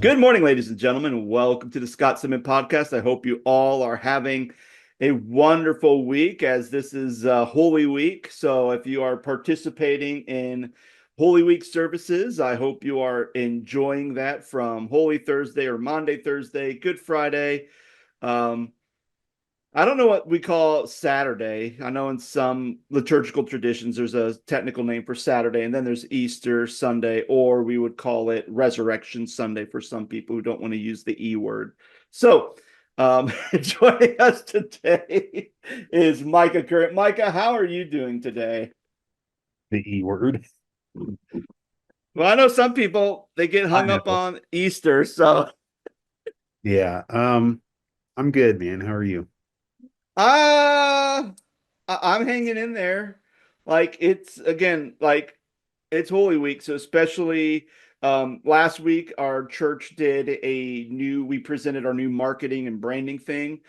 Good morning, ladies and gentlemen. Welcome to the Scott Stedman podcast. I hope you all are having a wonderful week as this is Holy Week. So if you are participating in Holy Week services, I hope you are enjoying that from Holy Thursday or Maundy Thursday, Good Friday. Um, I don't know what we call Saturday. I know in some liturgical traditions there's a technical name for Saturday, and then there's Easter Sunday, or we would call it Resurrection Sunday for some people who don't want to use the E word. So, joining us today is Micah Current. Micah, how are you doing today? The E word. Well, I know some people they get I hung up know. on Easter, so Yeah. I'm good, man. How are you? uh I'm hanging in there. Like it's again, like it's Holy Week, so especially last week our church did we presented our new marketing and branding thing.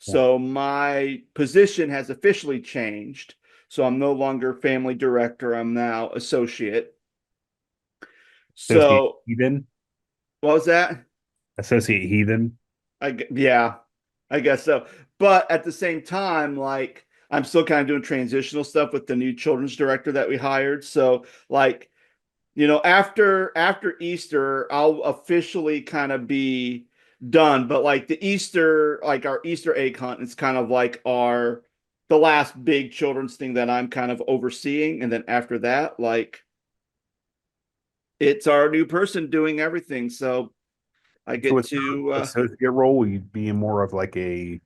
Yeah. So my position has officially changed. So I'm no longer family director, I'm now associate. Associate So heathen. what was that? Associate heathen. Yeah, I guess so. But at the same time, like I'm still kind of doing transitional stuff with the new children's director that we hired. So like, after Easter, I'll officially kind of be done. But like the Easter, like our Easter egg hunt is kind of like our the last big children's thing that I'm kind of overseeing. And then after that, like it's our new person doing everything. So I So get with to your associate role, will you be in more of like a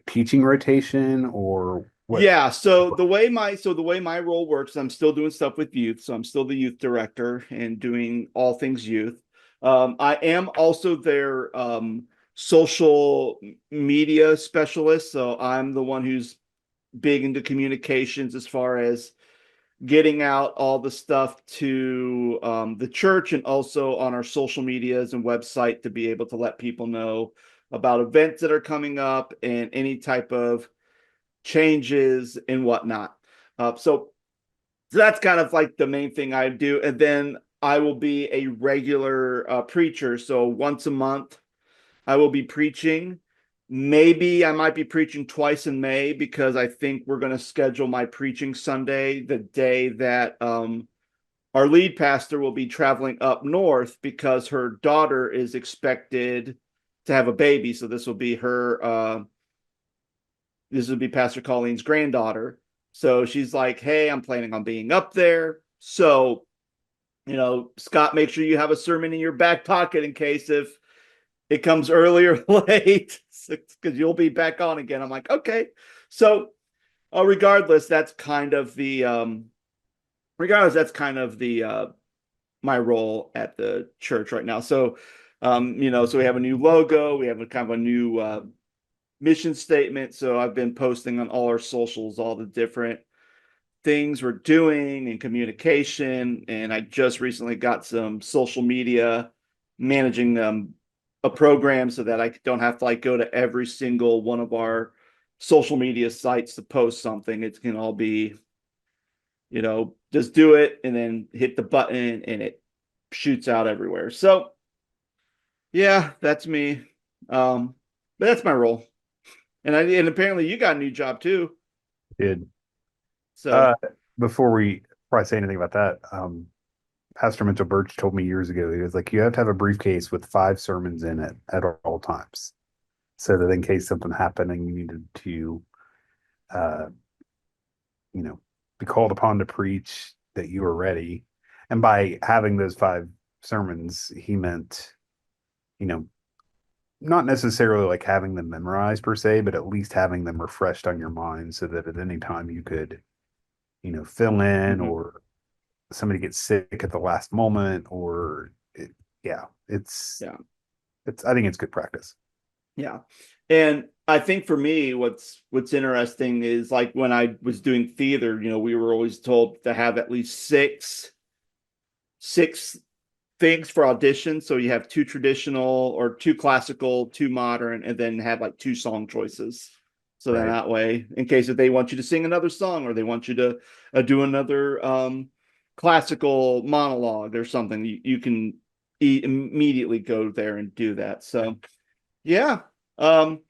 teaching rotation or what? Yeah, so the way my role works, I'm still doing stuff with youth, so I'm still the youth director and doing all things youth. I am also their social media specialist, so I'm the one who's big into communications as far as getting out all the stuff to the church and also on our social medias and website to be able to let people know about events that are coming up and any type of changes and whatnot. So that's kind of like the main thing I do. And then I will be a regular preacher. So once a month, I will be preaching. Maybe I might be preaching twice in May because I think we're going to schedule my preaching Sunday the day that our lead pastor will be traveling up north because her daughter is expected to have a baby. So this would be Pastor Colleen's granddaughter. So she's like, hey, I'm planning on being up there. So, Scott, make sure you have a sermon in your back pocket in case if it comes early or late, because you'll be back on again. I'm like, okay. So, regardless, that's kind of the my role at the church right now. So, so we have a new logo, we have a kind of a new mission statement. So I've been posting on all our socials, all the different things we're doing and communication. And I just recently got some social media managing a program so that I don't have to like go to every single one of our social media sites to post something. It can all be, just do it and then hit the button and it shoots out everywhere. So yeah, that's me. But that's my role. And apparently you got a new job too. Did So uh before we probably say anything about that, Pastor Mitchell Birch told me years ago, he was like, you have to have a briefcase with 5 sermons in it at all times. So that in case something happened and you needed to uh you know, be called upon to preach, that you were ready. And by having those 5 sermons, he meant, you know, not necessarily like having them memorized per se, but at least having them refreshed on your mind so that at any time you could, fill in, mhm. or somebody gets sick at the last moment, or yeah, Yeah. I think it's good practice. Yeah. And I think for me, what's interesting is like when I was doing theater, we were always told to have at least six things for audition. So you have two traditional or two classical, two modern, and then have like two song choices. So then Right. that way, in case if they want you to sing another song or they want you to do another classical monologue or something, you can immediately go there and do that. So yeah. Um,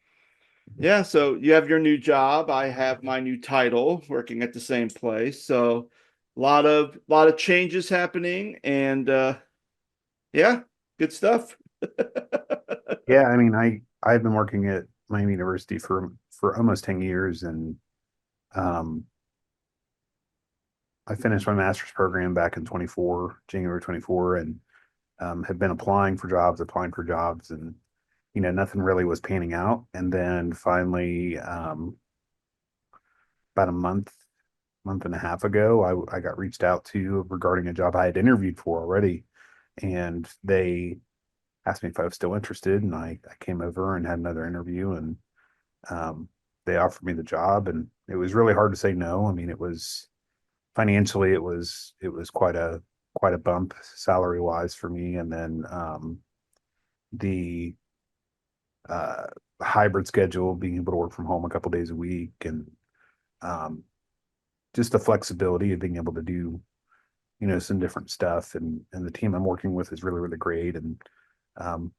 yeah, so you have your new job. I have my new title working at the same place. So a lot of changes happening and yeah, good stuff. Yeah, I mean, I've been working at Miami University for almost 10 years, and um, I finished my master's program back in 24, January 24, and have been applying for jobs, and nothing really was panning out. And then finally, about a month and a half ago, I got reached out to regarding a job I had interviewed for already, and they asked me if I was still interested, and I came over and had another interview, and um, they offered me the job, and it was really hard to say no. I mean, it was financially, it was quite a bump salary wise for me, and then the uh, hybrid schedule, being able to work from home a couple days a week, and um, just the flexibility of being able to do some different stuff, and the team I'm working with is really really great, and um,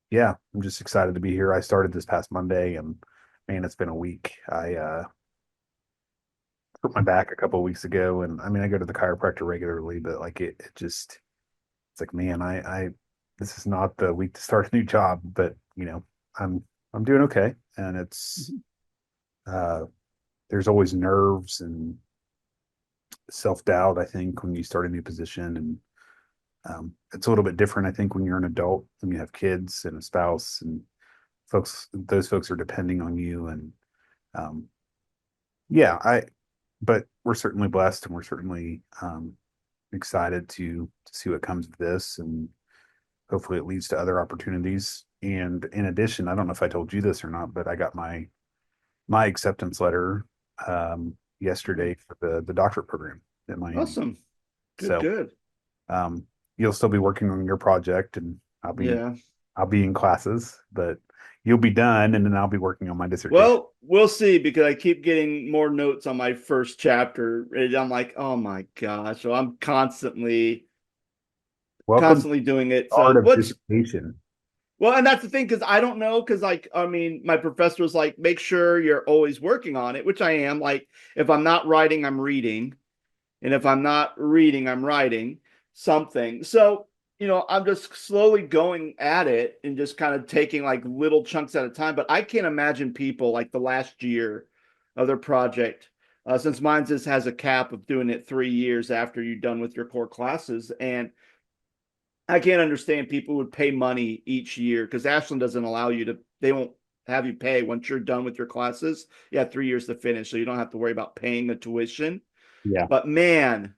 yeah, I'm just excited to be here. I started this past Monday, and man, it's been a week. I hurt my back a couple of weeks ago, and I mean, I go to the chiropractor regularly, but like it just, it's like, man, I this is not the week to start a new job, but I'm I'm doing okay, and it's uh there's always nerves and self-doubt, I think, when you start a new position, and it's a little bit different, I think, when you're an adult and you have kids and a spouse, and those folks are depending on you, and um yeah, but we're certainly blessed, and we're certainly excited to see what comes of this, and hopefully it leads to other opportunities. And in addition, I don't know if I told you this or not, but I got my acceptance letter yesterday for the doctorate program at Miami. Awesome. Good, So good. um, you'll still be working on your project, and I'll be Yeah. I'll be in classes, but you'll be done, and then I'll be working on my dissertation. Well, we'll see because I keep getting more notes on my first chapter. And I'm like, oh my gosh. So I'm Welcome to constantly doing it. the art So of what's dissertation. well, and that's the thing, because I don't know, because like I mean, my professor was like, make sure you're always working on it, which I am. Like, if I'm not writing, I'm reading. And if I'm not reading, I'm writing something. So, I'm just slowly going at it and just kind of taking like little chunks at a time. But I can't imagine people like the last year of their project, since mine just has a cap of doing it 3 years after you're done with your core classes. And I can't understand people would pay money each year because Ashland doesn't allow you to, they won't have you pay once you're done with your classes. You have 3 years to finish. So you don't have to worry about paying the tuition. Yeah. But man,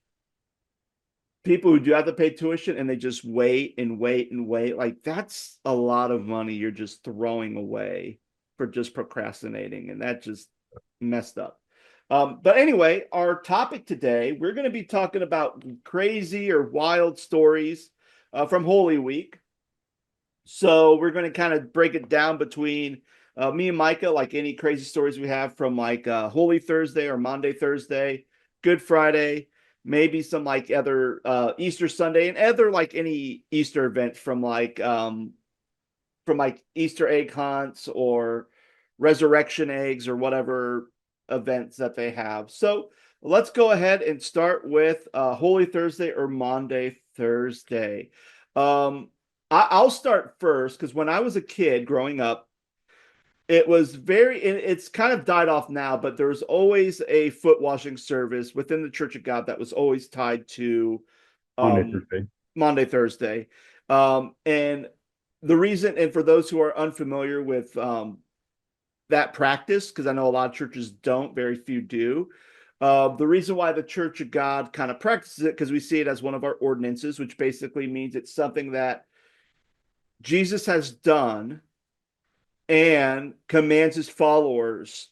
people who do have to pay tuition and they just wait and wait and wait, like that's a lot of money you're just throwing away for just procrastinating, and that just messed up. But anyway, our topic today, we're going to be talking about crazy or wild stories from Holy Week. So we're going to kind of break it down between me and Micah, like any crazy stories we have from like Holy Thursday or Maundy Thursday, Good Friday, maybe some like other Easter Sunday, and other like any Easter event from like Easter egg hunts or resurrection eggs or whatever events that they have. So let's go ahead and start with Holy Thursday or Maundy Thursday. Um, I'll start first because when I was a kid growing up, it's kind of died off now, but there was always a foot washing service within the Church of God that was always tied to Monday um, through Thursday. Maundy Thursday. And the reason, and for those who are unfamiliar with that practice, because I know a lot of churches don't, very few do. The reason why the Church of God kind of practices it, because we see it as one of our ordinances, which basically means it's something that Jesus has done and commands his followers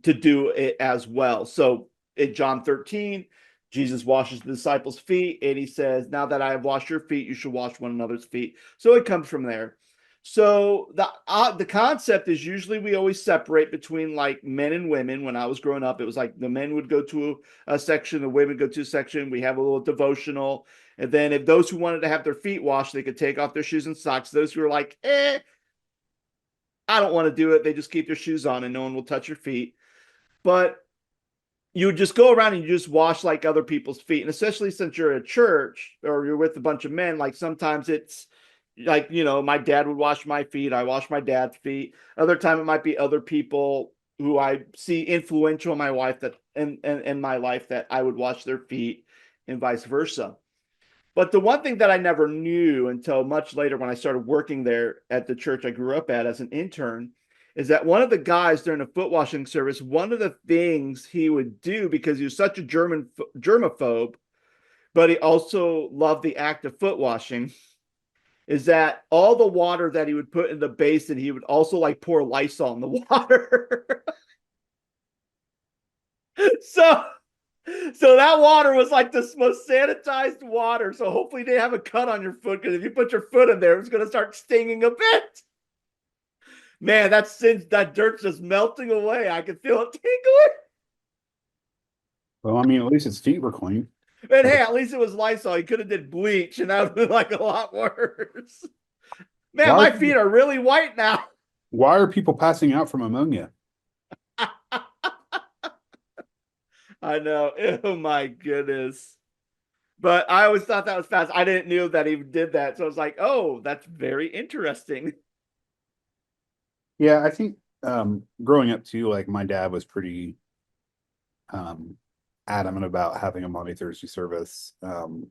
to do it as well. So in John 13, Jesus washes the disciples' feet and he says, now that I have washed your feet, you should wash one another's feet. So it comes from there. So the concept is usually we always separate between like men and women. When I was growing up, it was like the men would go to a section, the women go to a section. We have a little devotional, and then if those who wanted to have their feet washed, they could take off their shoes and socks. Those who were like, I don't want to do it, they just keep their shoes on, and no one will touch your feet. But you would just go around and you just wash like other people's feet. And especially since you're at church or you're with a bunch of men, like sometimes it's like, my dad would wash my feet. I wash my dad's feet. Other time it might be other people who I see influential in my wife that in my life that I would wash their feet and vice versa. But the one thing that I never knew until much later when I started working there at the church I grew up at as an intern is that one of the guys during a foot washing service, one of the things he would do because he was such a germaphobe, but he also loved the act of foot washing, is that all the water that he would put in the basin, he would also like pour Lysol in the water. so So that water was like the most sanitized water. So hopefully they have a cut on your foot because if you put your foot in there, it's going to start stinging a bit. Man, that dirt's just melting away. I can feel it tingling. Well, I mean, at least his feet were clean. And Like, hey, at least it was Lysol. He could have did bleach, and that would be like a lot worse. Man, why are my people, feet are really white now. why are people passing out from ammonia? I know. Oh my goodness. But I always thought that was fast. I didn't know that he did that. So I was like, oh, that's very interesting. Yeah, I think growing up too, like my dad was pretty um adamant about having a Maundy Thursday service. And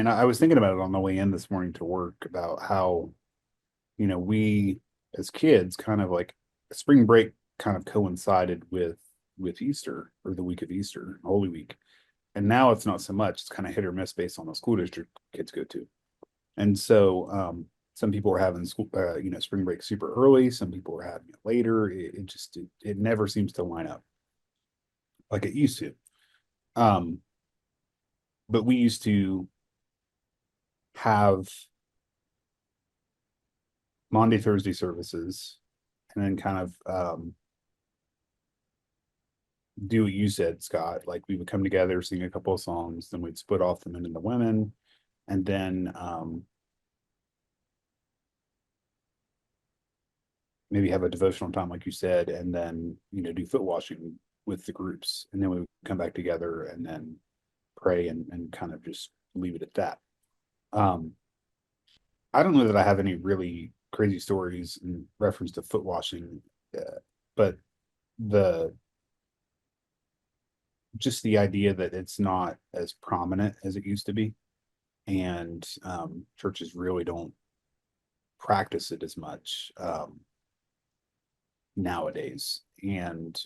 I was thinking about it on the way in this morning to work about how, we as kids kind of like spring break kind of coincided with Easter or the week of Easter, Holy Week. And now it's not so much. It's kind of hit or miss based on the school district kids go to. And so some people are having school, spring break super early. Some people are having it later. It never seems to line up like it used to. Um, but we used to have Monday, Thursday services, and then kind of do what you said, Scott. Like we would come together, sing a couple of songs, then we'd split off the men and the women, and then maybe have a devotional time, like you said, and then do foot washing with the groups, and then we would come back together and then pray and kind of just leave it at that. Um, I don't know that I have any really crazy stories in reference to foot washing, but the just the idea that it's not as prominent as it used to be, and churches really don't practice it as much nowadays. And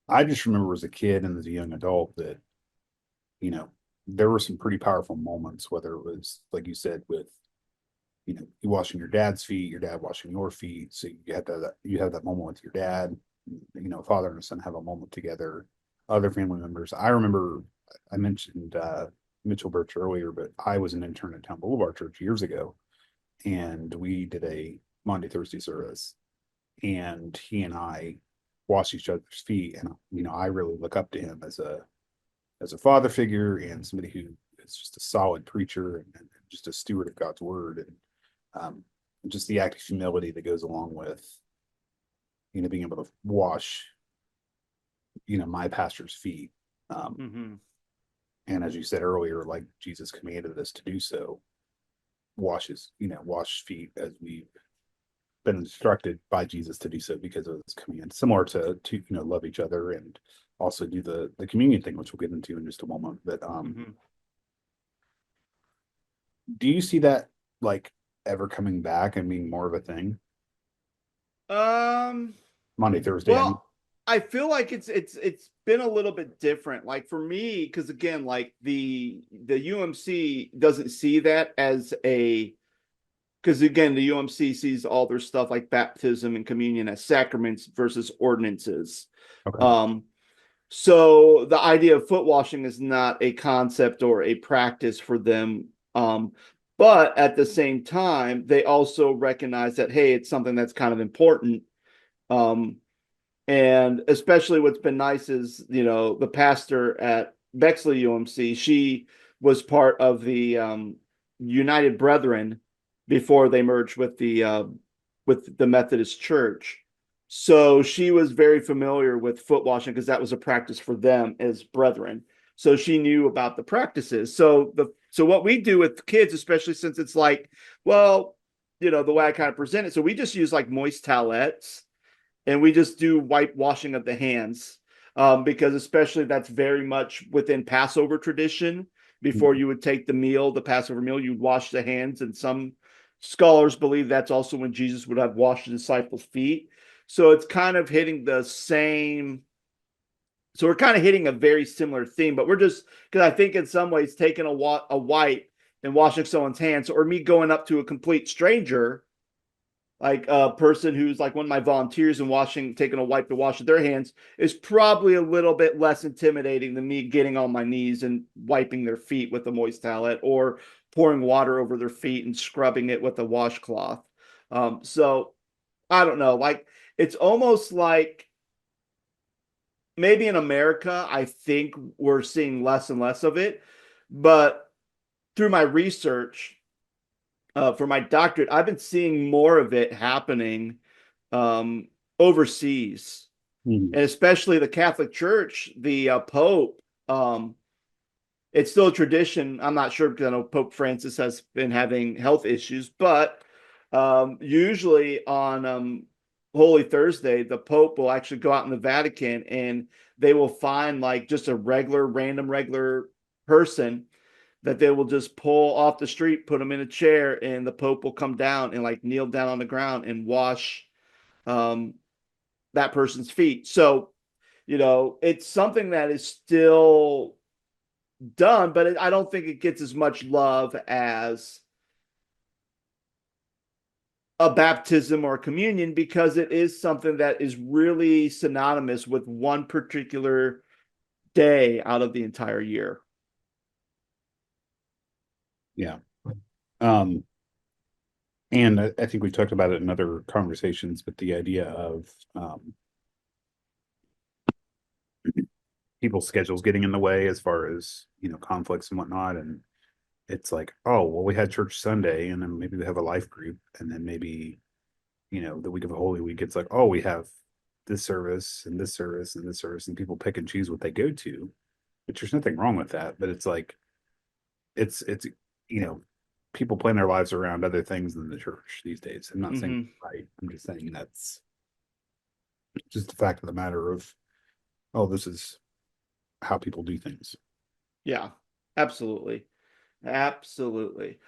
I just remember as a kid and as a young adult that, you know, there were some pretty powerful moments, whether it was, like you said, with, you washing your dad's feet, your dad washing your feet. So you have that moment with your dad, father and son have a moment together, other family members. I remember I mentioned Mitchell Birch earlier, but I was an intern at Town Boulevard Church years ago, and we did a Monday, Thursday service, and he and I washed each other's feet. And, I really look up to him as a father figure and somebody who is just a solid preacher and just a steward of God's word. And just the act of humility that goes along with, being able to wash, my pastor's feet. Mm-hmm. And as you said earlier, like Jesus commanded us to do so, wash feet as we've been instructed by Jesus to do so because of this command, similar to love each other and also do the communion thing, which we'll get into in just a moment. But do you see that like ever coming back and being more of a thing? Um, Monday, Thursday, I mean. well, I feel like it's been a little bit different. Like for me, because again, like the UMC doesn't see that as a because again, the UMC sees all their stuff like baptism and communion as sacraments versus ordinances. Okay. Um, so the idea of foot washing is not a concept or a practice for them. But at the same time, they also recognize that, hey, it's something that's kind of important. Um, and especially what's been nice is, the pastor at Bexley UMC, she was part of the United Brethren before they merged with the Methodist Church. So she was very familiar with foot washing because that was a practice for them as brethren. So she knew about the practices. So what we do with kids, especially since it's like, well, the way I kind of present it, so we just use like moist towelettes and we just do wipe washing of the hands, because especially that's very much within Passover tradition. Before you would take the Passover meal, you'd wash the hands, and some scholars believe that's also when Jesus would have washed the disciples' feet. So it's kind of hitting the same. So we're kind of hitting a very similar theme, but we're just because I think in some ways taking a wipe and washing someone's hands, or me going up to a complete stranger like a person who's like one of my volunteers and taking a wipe to wash their hands is probably a little bit less intimidating than me getting on my knees and wiping their feet with a moist towelette or pouring water over their feet and scrubbing it with a washcloth. So I don't know. Like it's almost like maybe in America, I think we're seeing less and less of it, but through my research, for my doctorate, I've been seeing more of it happening overseas, Mhm. and especially the Catholic Church, the Pope. It's still a tradition. I'm not sure because I know Pope Francis has been having health issues, but usually on Holy Thursday, the Pope will actually go out in the Vatican and they will find like just a regular person that they will just pull off the street, put them in a chair, and the Pope will come down and like kneel down on the ground and wash um, that person's feet. So, it's something that is still done, but I don't think it gets as much love as a baptism or a communion because it is something that is really synonymous with one particular day out of the entire year. Yeah. Um, and I think we talked about it in other conversations, but the idea of people's schedules getting in the way as far as, conflicts and whatnot. And it's like, oh, well, we had church Sunday, and then maybe we have a life group, and then maybe, the week of Holy Week, it's like, oh, we have this service and this service and this service, and people pick and choose what they go to, which there's nothing wrong with that. But it's like, it's, you know, people plan their lives around other things than the church these days. I'm not saying Mm-hmm. right. I'm just saying that's just the fact of the matter of, oh, this is how people do things. Yeah, absolutely. Absolutely.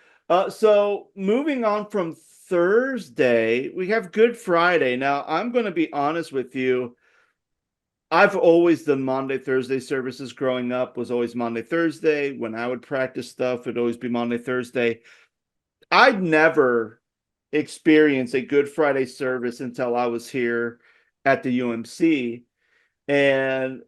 So moving on from Thursday, we have Good Friday. Now, I'm going to be honest with you. I've always done Maundy Thursday services growing up, was always Maundy Thursday. When I would practice stuff, it'd always be Maundy Thursday. I'd never experienced a Good Friday service until I was here at the UMC. And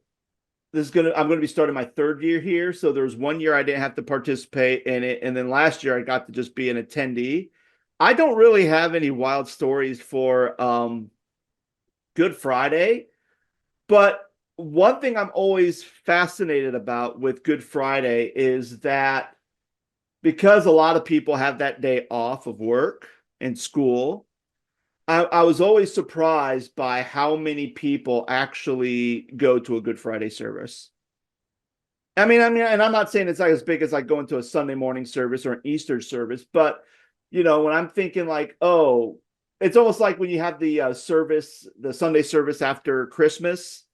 I'm gonna be starting my third year here. So there was 1 year I didn't have to participate in it, and then last year I got to just be an attendee. I don't really have any wild stories for Good Friday, but one thing I'm always fascinated about with Good Friday is that because a lot of people have that day off of work and school, I was always surprised by how many people actually go to a Good Friday service. And I'm not saying it's like as big as like going to a Sunday morning service or an Easter service, but when I'm thinking like, oh, it's almost like when you have the Sunday service after Christmas,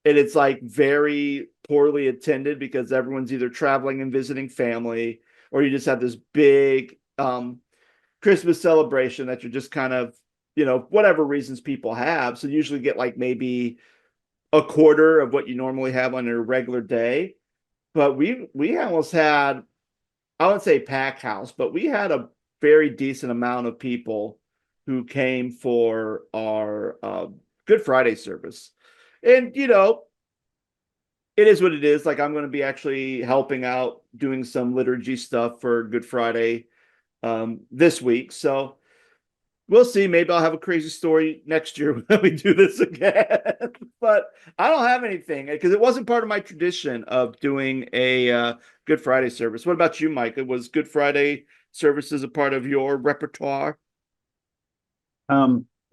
and it's like very poorly attended because everyone's either traveling and visiting family, or you just have this big Christmas celebration that you're just kind of, whatever reasons people have. So you usually get like maybe a quarter of what you normally have on a regular day, but we almost had, I wouldn't say pack house, but we had a very decent amount of people who came for our Good Friday service. And it is what it is. Like I'm going to be actually helping out doing some liturgy stuff for Good Friday this week. So we'll see. Maybe I'll have a crazy story next year when we do this again. But I don't have anything because it wasn't part of my tradition of doing a Good Friday service. What about you, Micah? Was Good Friday services a part of your repertoire?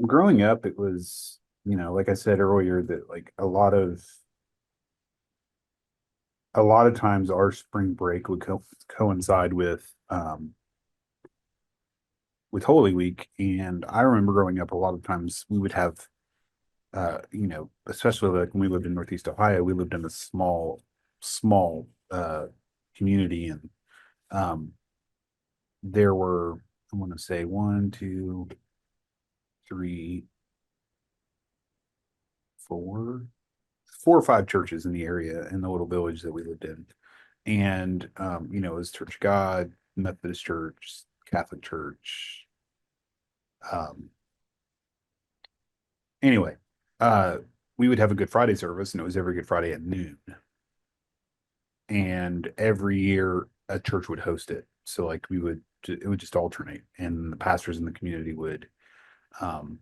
Growing up, it was, like I said earlier, that like a lot of times our spring break would coincide with Holy Week. And I remember growing up, a lot of times we would have, especially like when we lived in Northeast Ohio, we lived in a small community, and um, there were, I want to say, one, two, three, four or five churches in the area in the little village that we lived in. And it was Church of God, Methodist Church, Catholic Church. Um, anyway, uh, we would have a Good Friday service, and it was every Good Friday at noon. And every year a church would host it. So like it would just alternate, and the pastors in the community would, um,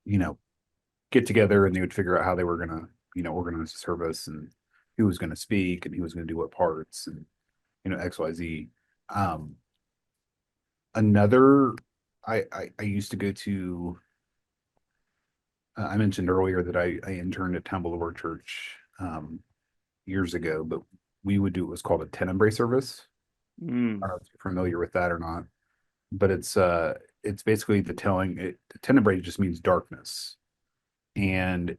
you know, get together, and they would figure out how they were gonna, organize the service, and who was gonna speak, and who was gonna do what parts, and XYZ. Um, another, I used to go to. I mentioned earlier that I interned at Temple of Our Church years ago, but we would do what was called a tenebrae service. I Mm, don't know if you're familiar with that or not, but it's basically tenebrae just means darkness. And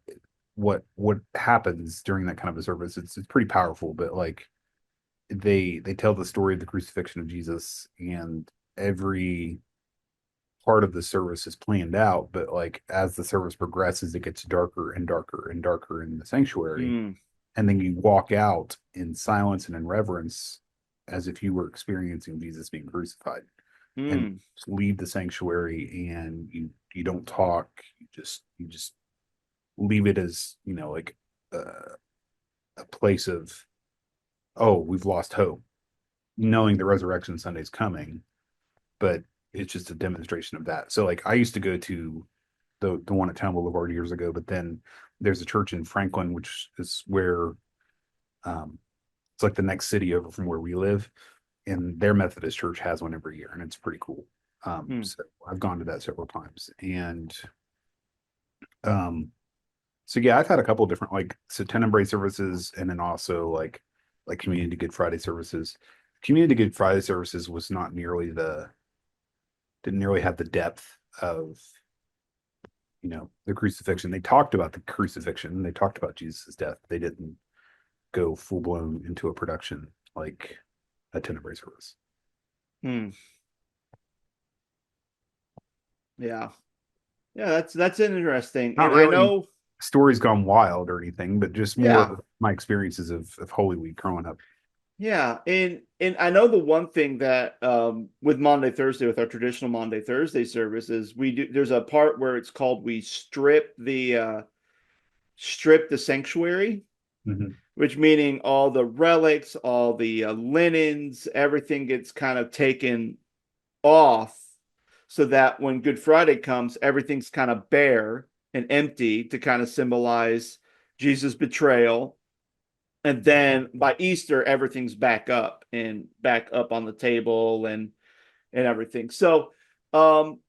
what happens during that kind of a service, it's pretty powerful, but like they tell the story of the crucifixion of Jesus, and every part of the service is planned out, but like as the service progresses, it gets darker and darker and darker in the sanctuary. mm, And then you walk out in silence and in reverence as if you were experiencing Jesus being crucified, and mm, leave the sanctuary, and you don't talk. You just leave it as, like a place of, oh, we've lost hope, knowing the resurrection Sunday is coming, but it's just a demonstration of that. So like I used to go to the one at Town Boulevard years ago, but then there's a church in Franklin, which is where, um, it's like the next city over from where we live, and their Methodist church has one every year, and it's pretty cool. mm. So I've gone to that several times, and um, so yeah, I've had a couple of different, like, so Tenebrae services, and then also like Community Good Friday services. Community Good Friday services was not nearly the didn't nearly have the depth of, the crucifixion. They talked about the crucifixion, they talked about Jesus' death. They didn't go full blown into a production like a Tenebrae service. Mm. Yeah. Yeah, that's interesting. Not And I really know, stories gone wild or anything, but just more yeah, of my experiences of Holy Week growing up. yeah. And I know the one thing that with Maundy Thursday, with our traditional Maundy Thursday service is there's a part where it's called we strip the sanctuary, Mhm. which meaning all the relics, all the linens, everything gets kind of taken off so that when Good Friday comes, everything's kind of bare and empty to kind of symbolize Jesus' betrayal. And then by Easter, everything's back up on the table and everything. So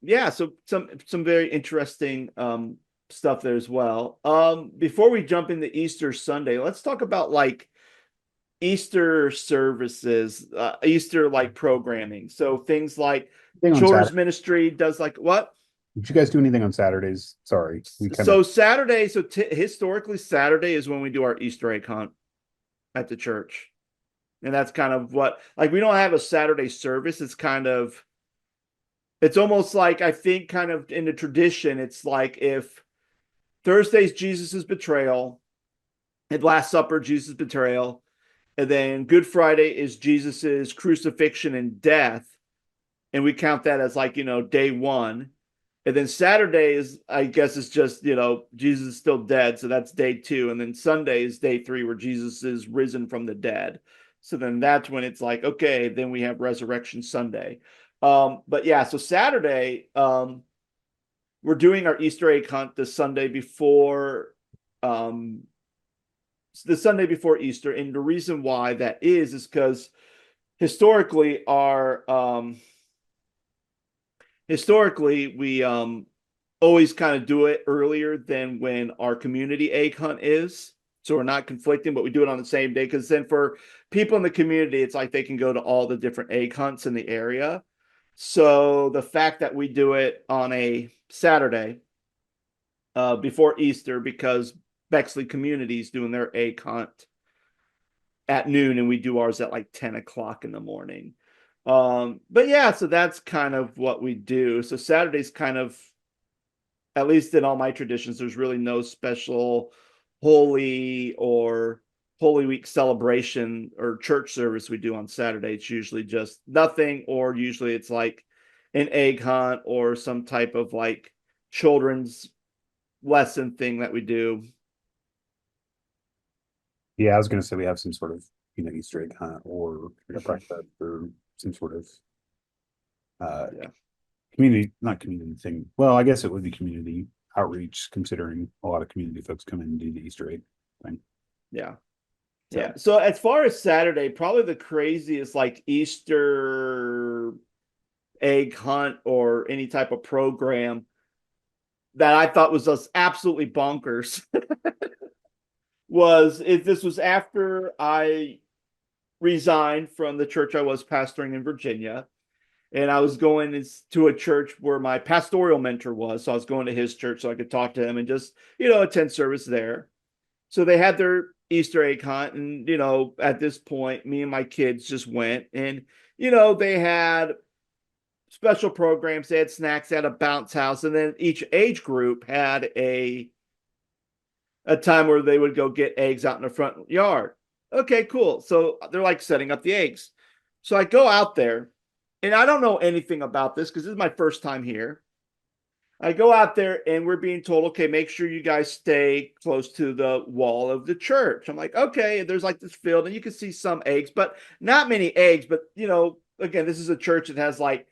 yeah, so some very interesting stuff there as well. Before we jump into Easter Sunday, let's talk about like Easter services, Easter like programming. So things like Anything on children's Saturday? ministry does like what? Did you guys do anything on Saturdays? Sorry, we kind of. So Saturday, historically Saturday is when we do our Easter egg hunt at the church. And that's kind of what like we don't have a Saturday service. It's almost like I think kind of in the tradition, it's like if Thursday's Jesus's betrayal, and Last Supper, Jesus' betrayal, and then Good Friday is Jesus's crucifixion and death, and we count that as like day one. And then Saturday is, I guess, it's just Jesus is still dead, so that's day two. And then Sunday is day three, where Jesus is risen from the dead. So then that's when it's like, okay, then we have Resurrection Sunday. But yeah, so Saturday, we're doing our Easter egg hunt um, the Sunday before Easter. And the reason why that is because historically our historically we always kind of do it earlier than when our community egg hunt is. So we're not conflicting, but we do it on the same day because then for people in the community, it's like they can go to all the different egg hunts in the area. So the fact that we do it on a Saturday before Easter because Bexley community is doing their egg hunt at noon and we do ours at like 10 o'clock in the morning. But yeah, so that's kind of what we do. So Saturday's kind of, at least in all my traditions, there's really no special holy or Holy Week celebration or church service we do on Saturday. It's usually just nothing, or usually it's like an egg hunt or some type of like children's lesson thing that we do. Yeah, I was going to say we have some sort of Easter egg hunt or a breakfast or some sort of Yeah. community, not community thing. Well, I guess it would be community outreach, considering a lot of community folks come in and do the Easter egg thing. Yeah. So Yeah. So as far as Saturday, probably the craziest like Easter egg hunt or any type of program that I thought was just absolutely bonkers was if this was after I resigned from the church I was pastoring in Virginia. And I was going to a church where my pastoral mentor was. So I was going to his church so I could talk to him and just, attend service there. So they had their Easter egg hunt. And, at this point, me and my kids just went and, they had special programs. They had snacks, they had a bounce house. And then each age group had a time where they would go get eggs out in the front yard. Okay, cool. So they're like setting up the eggs. So I go out there and I don't know anything about this because this is my first time here. I go out there and we're being told, okay, make sure you guys stay close to the wall of the church. I'm like, okay, there's like this field and you can see some eggs, but not many eggs. But, again, this is a church that has like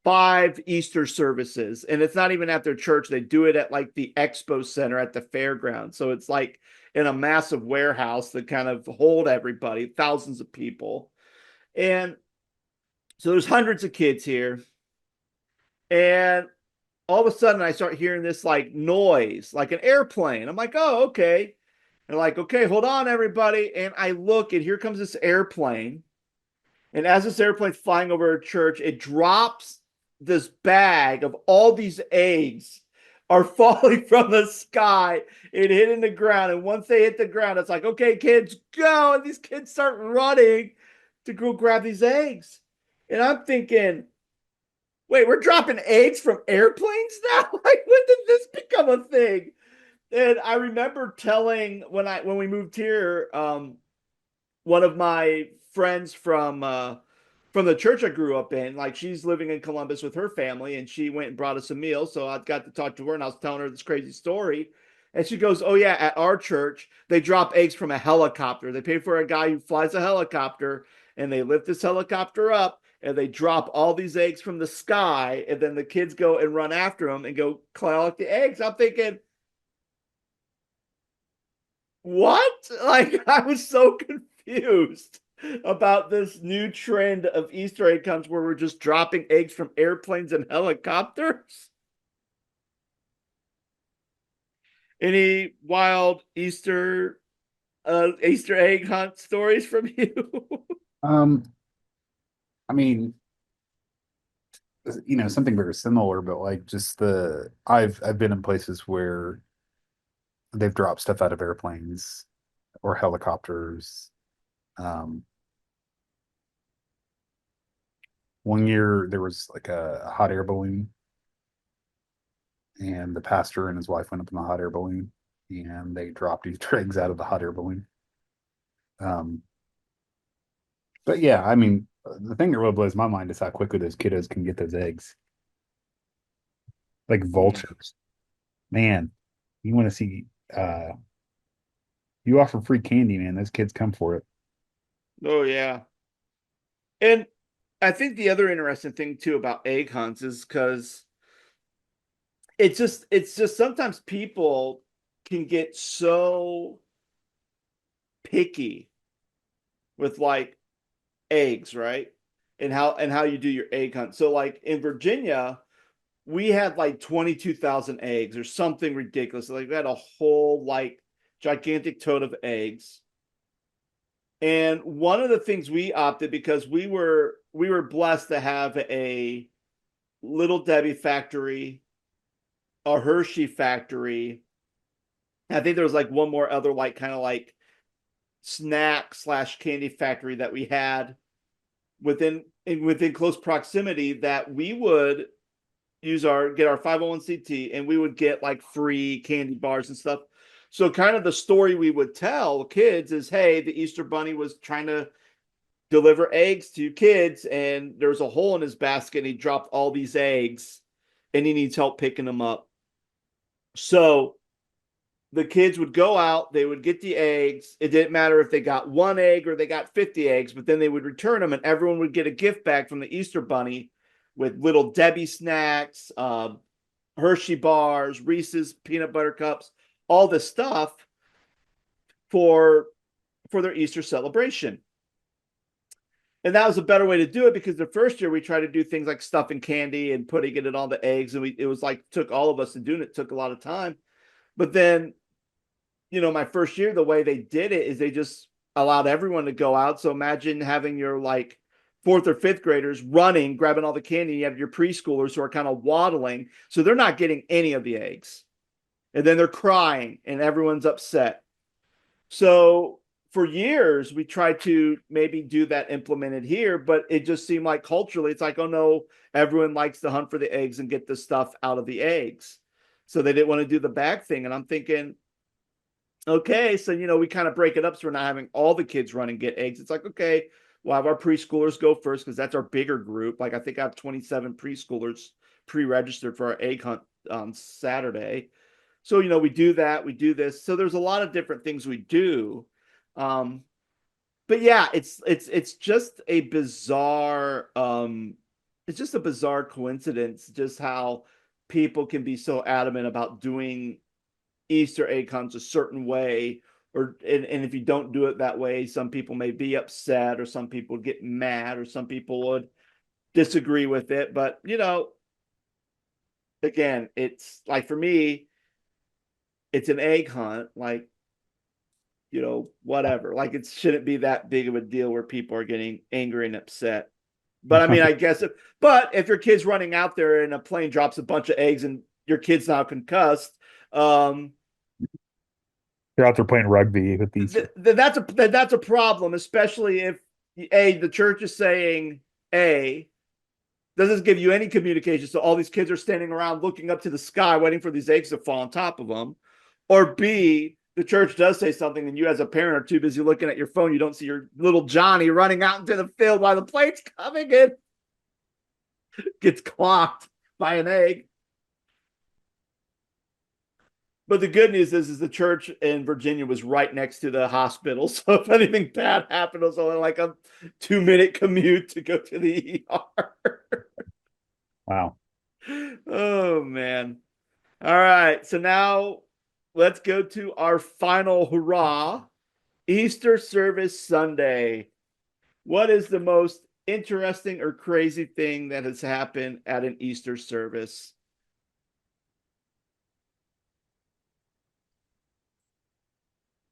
5 Easter services and it's not even at their church. They do it at like the expo center at the fairground. So it's like in a massive warehouse that kind of hold everybody, thousands of people. And so there's hundreds of kids here. And all of a sudden I start hearing this like noise, like an airplane. I'm like, oh, okay. And like, okay, hold on, everybody. And I look, and here comes this airplane. And as this airplane's flying over a church, it drops this bag of all these eggs are falling from the sky and hitting the ground. And once they hit the ground, it's like, okay, kids, go. And these kids start running to go grab these eggs. And I'm thinking, wait, we're dropping eggs from airplanes now? Like, when did this become a thing? And I remember telling when we moved here, one of my friends from the church I grew up in, like she's living in Columbus with her family, and she went and brought us a meal. So I got to talk to her, and I was telling her this crazy story. And she goes, "Oh yeah, at our church, they drop eggs from a helicopter. They pay for a guy who flies a helicopter, and they lift this helicopter up, and they drop all these eggs from the sky, and then the kids go and run after them and go collect the eggs." I'm thinking, what? Like, I was so confused about this new trend of Easter egg hunts where we're just dropping eggs from airplanes and helicopters. Any wild Easter egg hunt stories from you? um I mean, something very similar, but like just I've been in places where they've dropped stuff out of airplanes or helicopters. Um, one year there was like a hot air balloon, and the pastor and his wife went up in the hot air balloon, and they dropped Easter eggs out of the hot air balloon. Um, but yeah, I mean, the thing that really blows my mind is how quickly those kiddos can get those eggs, like Mm. vultures. Man, you want to see? You offer free candy, man. Those kids come for it. Oh yeah. And I think the other interesting thing too about egg hunts is because it's just sometimes people can get so picky with like eggs, right? And how you do your egg hunt. So like in Virginia, we had like 22,000 eggs or something ridiculous. Like we had a whole like gigantic tote of eggs. And one of the things we opted because we were blessed to have a Little Debbie factory, a Hershey factory. I think there was like one more other like kind of like snack slash candy factory that we had within close proximity that we would use our get our 501c and we would get like free candy bars and stuff. So kind of the story we would tell kids is, hey, the Easter bunny was trying to deliver eggs to kids and there's a hole in his basket and he dropped all these eggs and he needs help picking them up. So the kids would go out, they would get the eggs. It didn't matter if they got one egg or they got 50 eggs, but then they would return them and everyone would get a gift bag from the Easter bunny with little Debbie snacks, Hershey bars, Reese's peanut butter cups, all this stuff for their Easter celebration. And that was a better way to do it because the first year we tried to do things like stuffing candy and putting it in all the eggs, and it was like took all of us to do it. It took a lot of time. But then, my first year, the way they did it is they just allowed everyone to go out. So imagine having your like fourth or fifth graders running, grabbing all the candy. You have your preschoolers who are kind of waddling, so they're not getting any of the eggs, and then they're crying, and everyone's upset. So for years, we tried to maybe do that implemented here, but it just seemed like culturally, it's like, oh no, everyone likes to hunt for the eggs and get the stuff out of the eggs. So they didn't want to do the bag thing. And I'm thinking, okay, so, we kind of break it up so we're not having all the kids run and get eggs. It's like, okay, we'll have our preschoolers go first because that's our bigger group. Like I think I have 27 preschoolers pre-registered for our egg hunt on Saturday. So, we do that, we do this. So there's a lot of different things we do. Um, but yeah, it's just a bizarre it's just a bizarre coincidence just how people can be so adamant about doing Easter egg hunts a certain way, and if you don't do it that way, some people may be upset or some people would get mad or some people would disagree with it. But again, it's like for me, it's an egg hunt. Like whatever. Like it shouldn't be that big of a deal where people are getting angry and upset. But I mean, I guess if your kid's running out there and a plane drops a bunch of eggs and your kid's now concussed, They're out there playing rugby with these. that's a problem, especially if the church is saying doesn't give you any communication, so all these kids are standing around looking up to the sky waiting for these eggs to fall on top of them, or B, the church does say something and you as a parent are too busy looking at your phone, you don't see your little Johnny running out into the field while the plane's coming in, gets clocked by an egg. But the good news is the church in Virginia was right next to the hospital. So if anything bad happened, it was only like a 2-minute commute to go to the ER. Wow. Oh man. All right. So now let's go to our final hurrah. Easter service Sunday. What is the most interesting or crazy thing that has happened at an Easter service?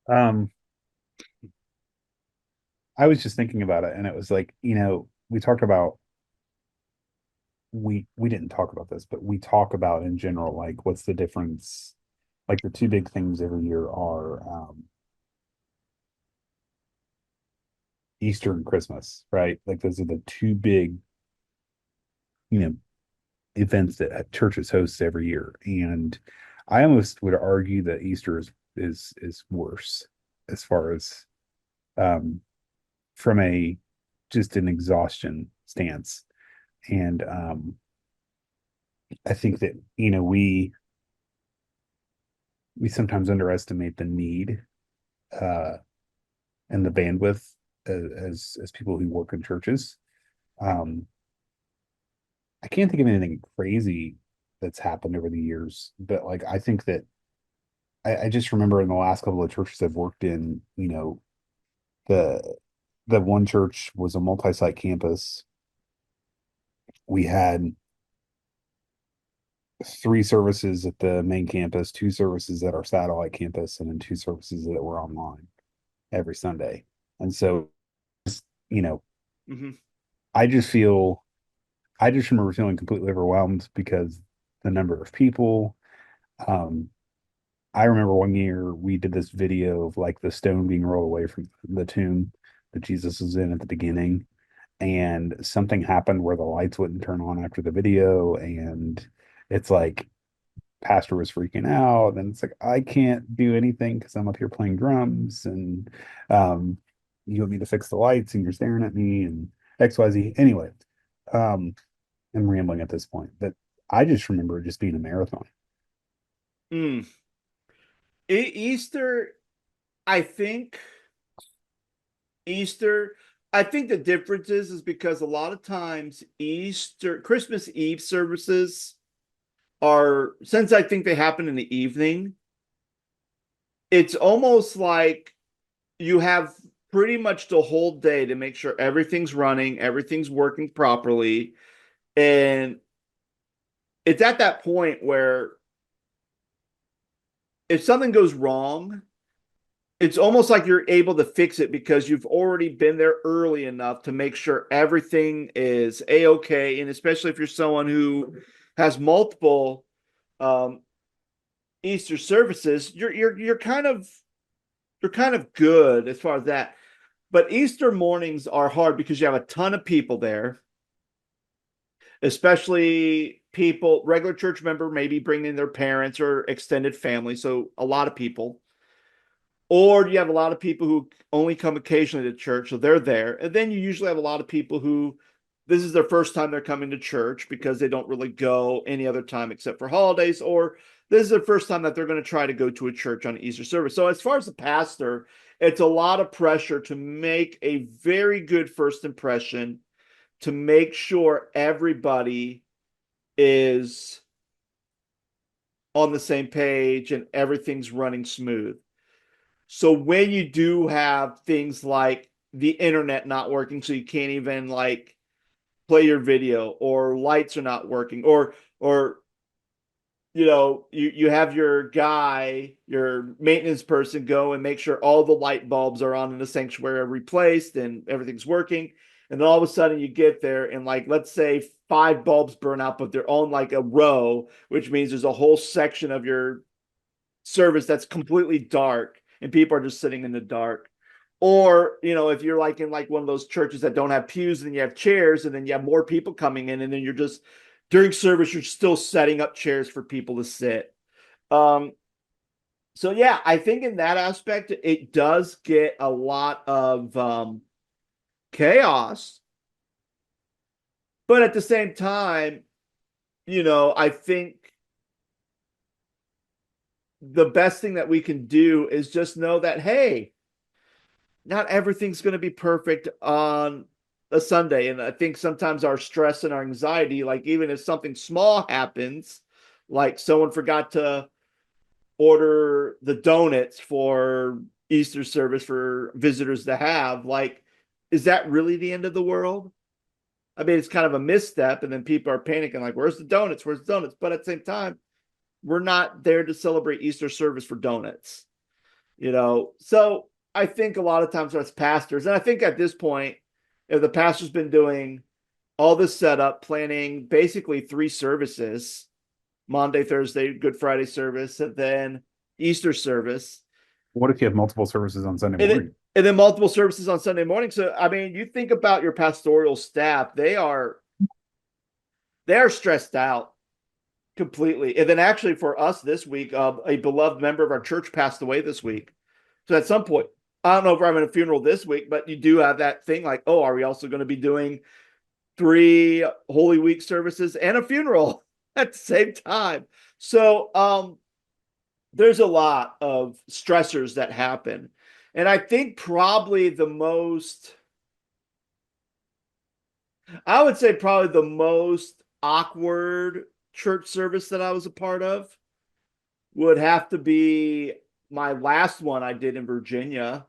Um, I was just thinking about it, and it was like, we talked about we didn't talk about this, but we talk about in general, like what's the difference? Like the two big things every year are Easter and Christmas, right? Like those are the two big, you know, events that churches host every year. And I almost would argue that Easter is worse as far as um from a just an exhaustion stance. And I think that, we sometimes underestimate the need uh and the bandwidth as people who work in churches. Um, I can't think of anything crazy that's happened over the years, but like I think that I just remember in the last couple of churches I've worked in, the the one church was a multi-site campus. We had three services at the main campus, two services at our satellite campus, and then two services that were online every Sunday. And so, you know, Hmm. I just feel, I just remember feeling completely overwhelmed because the number of people. Um, I remember one year we did this video of like the stone being rolled away from the tomb that Jesus was in at the beginning. And something happened where the lights wouldn't turn on after the video. And it's like, pastor was freaking out. And it's like, I can't do anything because I'm up here playing drums. And um, you want me to fix the lights and you're staring at me and XYZ. Anyway, um, I'm rambling at this point, but I just remember it just being a marathon. Mm. Easter, I think Easter, I think the difference is because a lot of times Christmas Eve services are, since I think they happen in the evening, it's almost like you have pretty much the whole day to make sure everything's running, everything's working properly. And it's at that point where if something goes wrong, it's almost like you're able to fix it because you've already been there early enough to make sure everything is a-okay. And especially if you're someone who has multiple um, Easter services, you're kind of good as far as that. But Easter mornings are hard because you have a ton of people there, especially people, regular church member, maybe bringing their parents or extended family. So a lot of people. Or you have a lot of people who only come occasionally to church, so they're there. And then you usually have a lot of people who this is their first time they're coming to church because they don't really go any other time except for holidays, or this is their first time that they're going to try to go to a church on Easter service. So, as far as the pastor, it's a lot of pressure to make a very good first impression, to make sure everybody is on the same page and everything's running smooth. So when you do have things like the internet not working, so you can't even like play your video, or lights are not working, or you have your guy, your maintenance person go and make sure all the light bulbs are on in the sanctuary are replaced and everything's working. And then all of a sudden you get there and like let's say five bulbs burn out, but they're on like a row, which means there's a whole section of your service that's completely dark and people are just sitting in the dark. Or, if you're like in like one of those churches that don't have pews and then you have chairs and then you have more people coming in and then you're just during service, you're still setting up chairs for people to sit. Um, so yeah, I think in that aspect, it does get a lot of chaos, but at the same time, I think the best thing that we can do is just know that, hey, not everything's going to be perfect on a Sunday. And I think sometimes our stress and our anxiety, like even if something small happens, like someone forgot to order the donuts for Easter service for visitors to have, like, is that really the end of the world? I mean, it's kind of a misstep, and then people are panicking, like, where's the donuts? Where's the donuts? But at the same time, we're not there to celebrate Easter service for donuts. So I think a lot of times as pastors, and I think at this point, if the pastor's been doing all this setup, planning basically three services, Maundy, Thursday, Good Friday service, and then Easter service, What if you have multiple services on Sunday and then, morning? and then multiple services on Sunday morning. So I mean, you think about your pastoral staff, they are stressed out completely. And then actually for us this week, a beloved member of our church passed away this week. So at some point, I don't know if we're having a funeral this week, but you do have that thing like, oh, are we also going to be doing three Holy Week services and a funeral at the same time? So there's a lot of stressors that happen. And I think probably the most, I would say probably the most awkward church service that I was a part of would have to be my last one I did in Virginia,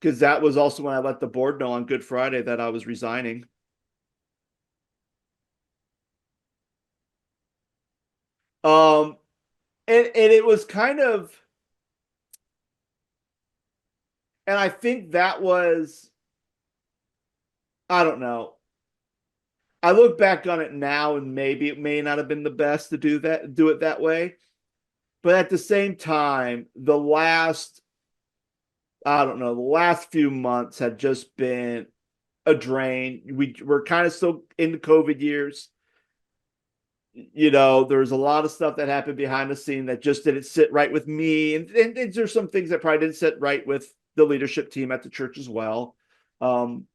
because that was also when I let the board know on Good Friday that I was resigning. Um, and it was kind of, and I think that was, I don't know. I look back on it now and maybe it may not have been the best to do it that way. But at the same time, I don't know, the last few months had just been a drain. We're kind of still in the COVID years. There's a lot of stuff that happened behind the scene that just didn't sit right with me. And there's some things that probably didn't sit right with the leadership team at the church as well. Um,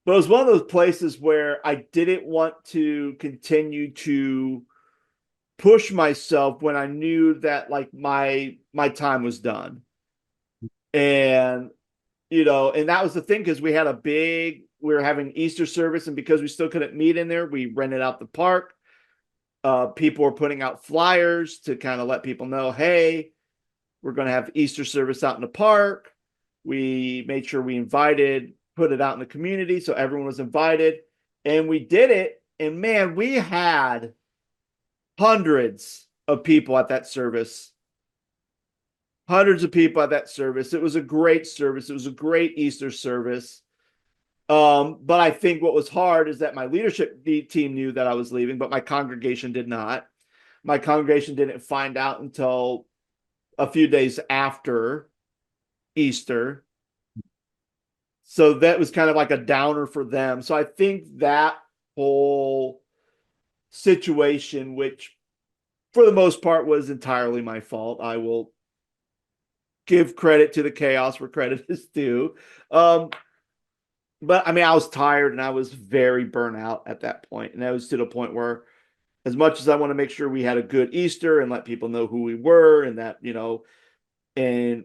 but it was one of those places where I didn't want to continue to push myself when I knew that like my time was done. And and that was the thing because we were having Easter service, and because we still couldn't meet in there, we rented out the park. People were putting out flyers to kind of let people know, hey, we're going to have Easter service out in the park. We made sure we put it out in the community so everyone was invited, and we did it. And man, we had hundreds of people at that service. Hundreds of people at that service. It was a great service. It was a great Easter service. But I think what was hard is that my leadership team knew that I was leaving, but my congregation did not. My congregation didn't find out until a few days after Easter. So that was kind of like a downer for them. So I think that whole situation, which for the most part was entirely my fault, I will give credit to the chaos where credit is due. Um, but I mean, I was tired and I was very burnt out at that point. And I was to the point where, as much as I want to make sure we had a good Easter and let people know who we were and that, and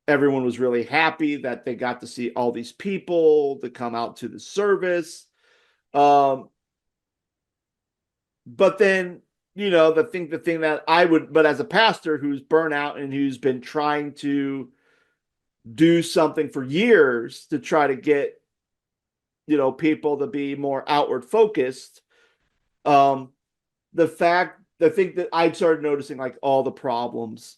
everyone was really happy that they got to see all these people to come out to the service. Um, but then, the thing that but as a pastor who's burnt out and who's been trying to do something for years to try to get, people to be more outward focused. Um, the thing that I started noticing like all the problems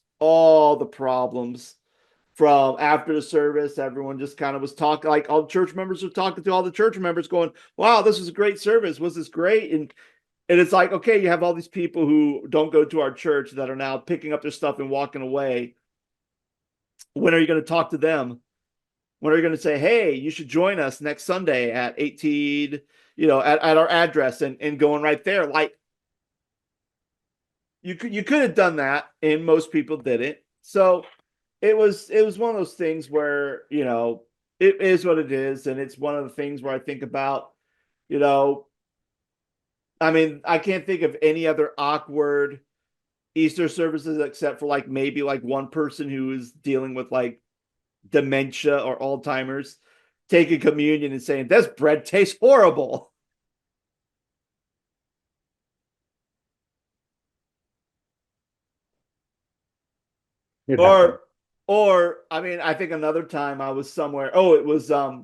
from after the service, everyone just kind of was talking, like all the church members were talking to all the church members going, wow, this was a great service. Was this great? And it's like, okay, you have all these people who don't go to our church that are now picking up their stuff and walking away. When are you going to talk to them? When are you going to say, hey, you should join us next Sunday at 18, at our address and going right there? Like you could have done that, and most people didn't. So it was one of those things where, it is what it is. And it's one of the things where I think about, you know, I mean, I can't think of any other awkward Easter services except for like maybe like one person who is dealing with like dementia or Alzheimer's taking communion and saying, this bread tastes horrible. It happened. Or, I mean, I think another time I was somewhere. Oh, it was, I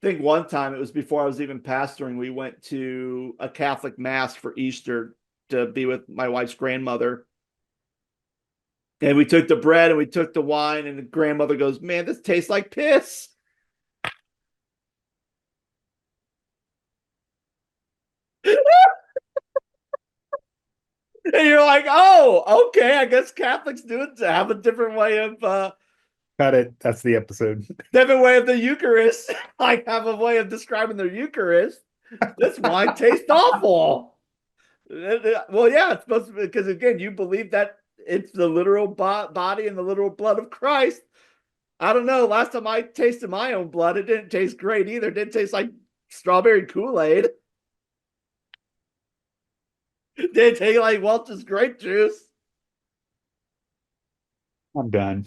think one time it was before I was even pastoring. We went to a Catholic mass for Easter to be with my wife's grandmother. And we took the bread and we took the wine, and the grandmother goes, man, this tastes like piss. And you're like, oh, okay. I guess Catholics do it to have a Got it. That's the episode. different way of the Eucharist. Like have a way of describing the Eucharist. This wine tastes awful. Well, yeah, it's supposed to be because again, you believe that it's the literal body and the literal blood of Christ. I don't know. Last time I tasted my own blood, it didn't taste great either. It didn't taste like strawberry Kool-Aid. It didn't taste like Welch's grape juice. I'm done.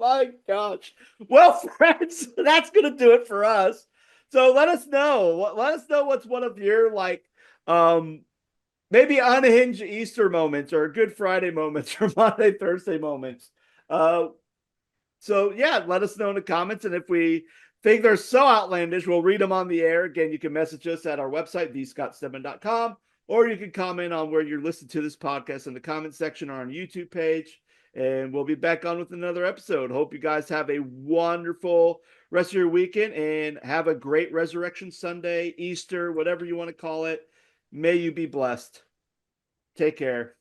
my gosh. Well, friends, that's going to do it for us. So let us know. Let us know what's one of your maybe unhinged Easter moments or Good Friday moments or Maundy Thursday moments. So yeah, let us know in the comments. And if we think they're so outlandish, we'll read them on the air. Again, you can message us at our website, thescottstedman.com, or you can comment on where you're listening to this podcast in the comment section or on YouTube page. And we'll be back on with another episode. Hope you guys have a wonderful rest of your weekend and have a great Resurrection Sunday, Easter, whatever you want to call it. May you be blessed. Take care.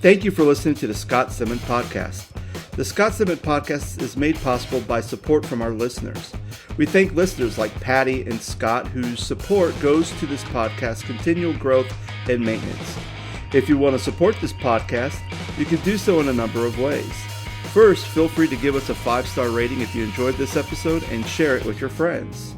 Thank you for listening to the Scott Stedman Podcast. The Scott Stedman Podcast is made possible by support from our listeners. We thank listeners like Patty and Scott, whose support goes to this podcast's continual growth and maintenance. If you want to support this podcast, you can do so in a number of ways. First, feel free to give us a 5-star rating if you enjoyed this episode and share it with your friends.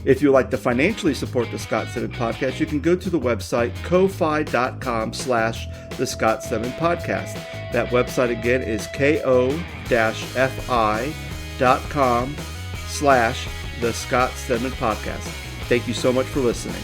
If you'd like to financially support the Scott Stedman Podcast, you can go to the website ko-fi.com/the Scott Stedman Podcast. That website again is ko-fi.com/the Scott Stedman Podcast. Thank you so much for listening.